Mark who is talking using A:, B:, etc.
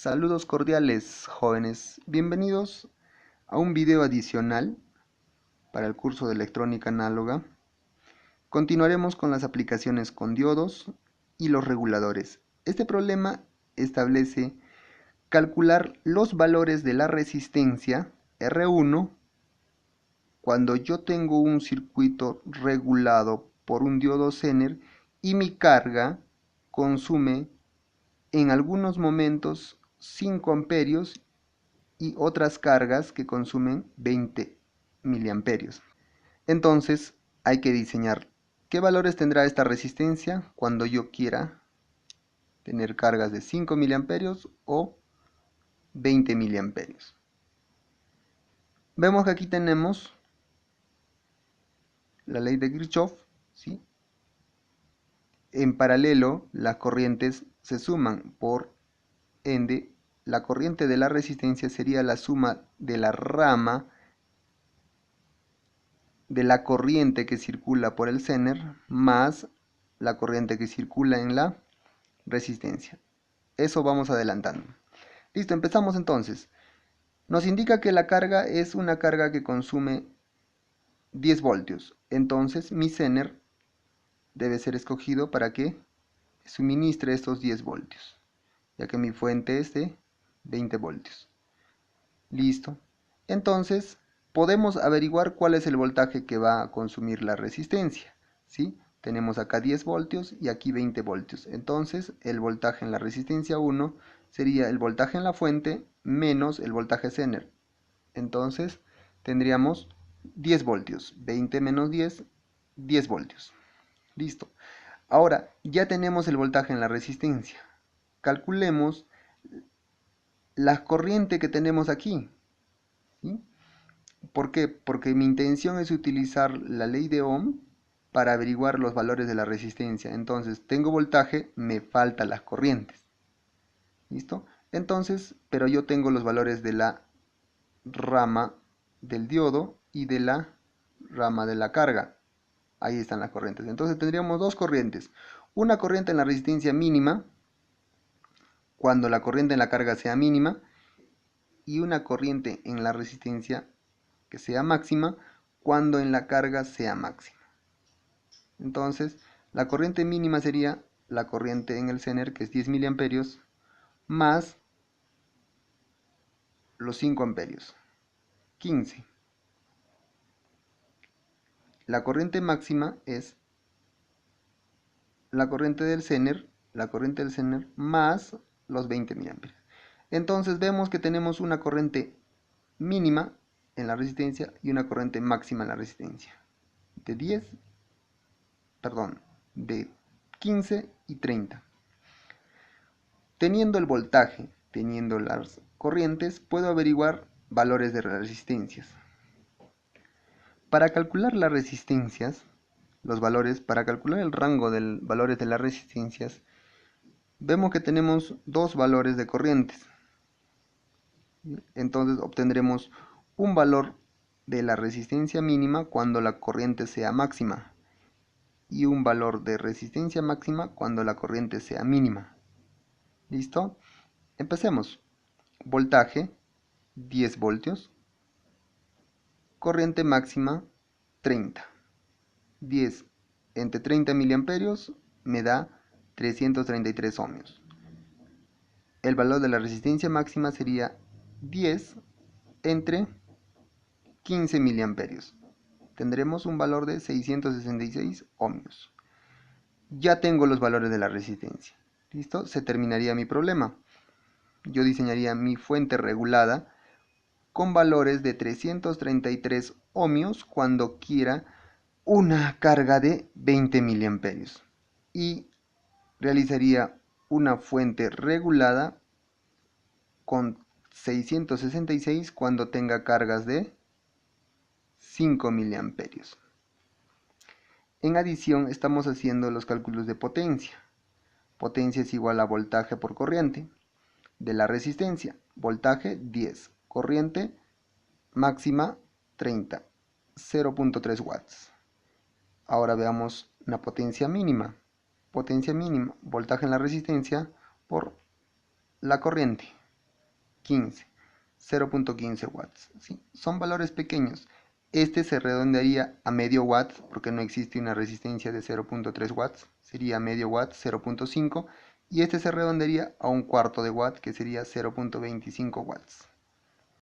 A: Saludos cordiales, jóvenes. Bienvenidos a un video adicional para el curso de electrónica análoga. Continuaremos con las aplicaciones con diodos y los reguladores. Este problema establece calcular los valores de la resistencia R1 cuando yo tengo un circuito regulado por un diodo Zener y mi carga consume en algunos momentos 5 amperios y otras cargas que consumen 20 miliamperios. Entonces hay que diseñar qué valores tendrá esta resistencia cuando yo quiera tener cargas de 5 miliamperios o 20 miliamperios. Vemos que aquí tenemos la ley de Kirchhoff, ¿sí? En paralelo las corrientes se suman, por ende la corriente de la resistencia sería la suma de la rama de la corriente que circula por el Zener más la corriente que circula en la resistencia. Eso vamos adelantando. Listo, empezamos entonces. Nos indica que la carga es una carga que consume 10 voltios. Entonces mi Zener debe ser escogido para que suministre estos 10 voltios, ya que mi fuente es de 20 voltios. Listo. Entonces podemos averiguar cuál es el voltaje que va a consumir la resistencia, ¿sí? Tenemos acá 10 voltios y aquí 20 voltios. Entonces el voltaje en la resistencia 1 sería el voltaje en la fuente menos el voltaje Zener. Entonces tendríamos 10 voltios. 20 menos 10, 10 voltios. Listo. Ahora ya tenemos el voltaje en la resistencia. Calculemos la corriente que tenemos aquí, ¿sí? ¿Por qué? Porque mi intención es utilizar la ley de Ohm para averiguar los valores de la resistencia. Entonces, tengo voltaje, me faltan las corrientes. ¿Listo? Entonces, pero yo tengo los valores de la rama del diodo y de la rama de la carga. Ahí están las corrientes. Entonces, tendríamos dos corrientes. Una corriente en la resistencia mínima, cuando la corriente en la carga sea mínima, y una corriente en la resistencia que sea máxima cuando en la carga sea máxima. Entonces, la corriente mínima sería la corriente en el Zener, que es 10 miliamperios, más los 5 amperios, 15. La corriente máxima es la corriente del Zener, más los 20 miliamperios. Entonces vemos que tenemos una corriente mínima en la resistencia y una corriente máxima en la resistencia de 15 y 30. Teniendo el voltaje, teniendo las corrientes, puedo averiguar valores de resistencias. Para calcular las resistencias, los valores, para calcular el rango de valores de las resistencias, vemos que tenemos dos valores de corrientes. Entonces obtendremos un valor de la resistencia mínima cuando la corriente sea máxima y un valor de resistencia máxima cuando la corriente sea mínima. ¿Listo? Empecemos. Voltaje 10 voltios. Corriente máxima 30. 10 entre 30 miliamperios me da 333 ohmios. El valor de la resistencia máxima sería 10 entre 15 miliamperios. Tendremos un valor de 666 ohmios. Ya tengo los valores de la resistencia. ¿Listo? Se terminaría mi problema. Yo diseñaría mi fuente regulada con valores de 333 ohmios cuando quiera una carga de 20 miliamperios. Y realizaría una fuente regulada con 666 cuando tenga cargas de 5 miliamperios. En adición, estamos haciendo los cálculos de potencia. Potencia es igual a voltaje por corriente. De la resistencia, voltaje 10, corriente máxima 30, 0.3 watts. Ahora veamos la potencia mínima. Potencia mínima, voltaje en la resistencia por la corriente. 15, 0.15 watts. ¿Sí? Son valores pequeños. Este se redondearía a medio watt porque no existe una resistencia de 0.3 watts, sería medio watt, 0.5, y este se redondearía a un cuarto de watt que sería 0.25 watts.